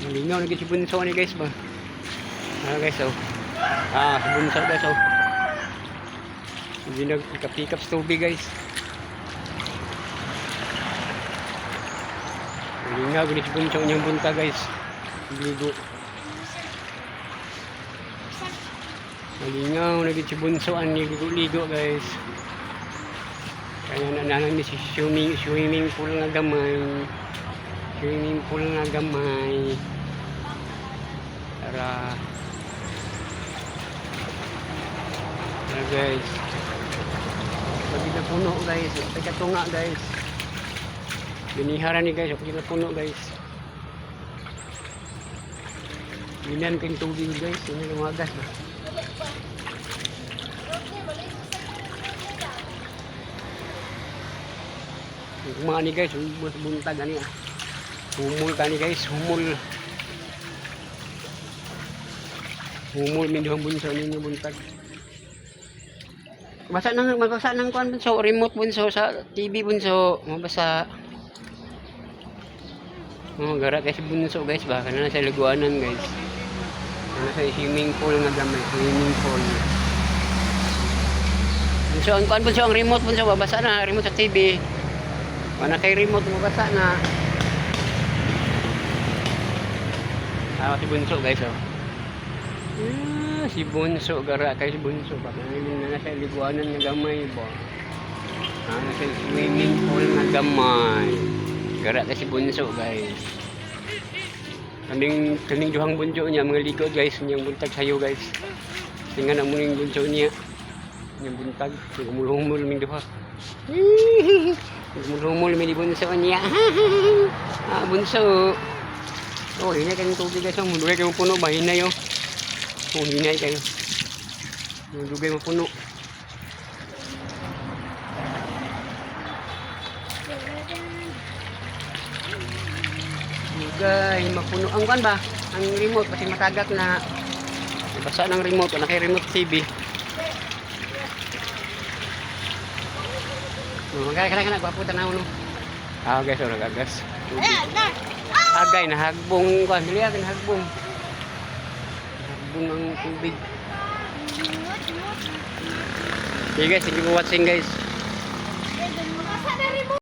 Lingaw na si bunso ni guys ba. Guys oh. Si bunso guys oh. Hindi nag-pick up sa tubig guys. Lingaw ni si bunso niyang bunta guys. Ligo. Lingaw na si bunso ang ligo guys. Kaya nananang ni si swimming pool nga gamay. Swimming pool nga gamay. Tara guys. Pag na puno guys. Pagka tunga guys. Binihara ni guys. Pag na puno guys. Binan kayong tubig guys. Ini lumagas ba. Mga ni guys. Buntag ani ah. Humul ka ni guys. Humul minduhang bunso ninyo buntag. Magbasa ng kuan bunso, remote bunso sa TV bunso, mabasa. Gara guys bunso guys, baka na sa liguanan guys. Sa swimming pool nga gamay, swimming pool. Bunso ang kuan bunso, ang remote bunso, mabasa na remote sa TV. Wala kay remote mabasa na. Si bunso guys oh. Si bunso gara kay si bunso baka na sa liguanan nga gamay ba. Nasa swimming pool nga gamay. Gara kay si bunso guys. Kaning duhang bunso niya mga ligo guys, niyang buntag sayo guys. Tingnan ang muning bunso niya. Niyang buntag, humul-humul ming duha. Humul-humul ming bunso niya. Bunso. Oh, hinay kayong tubig guys. Mundugay kayo puno ba? Hinay oh. Oh, hinay kayo. Mundugay mo puno. Mundugay mapuno. Ang kan ba? Ang remote kasi matagak na. Basa ng remote. Wala kay remote TV. Magkakanak paputan na uno. Guys, oh, nagagas. Agay na hagbong kan dili atin hagbong ang tubig. Okay guys, thank you for watching guys.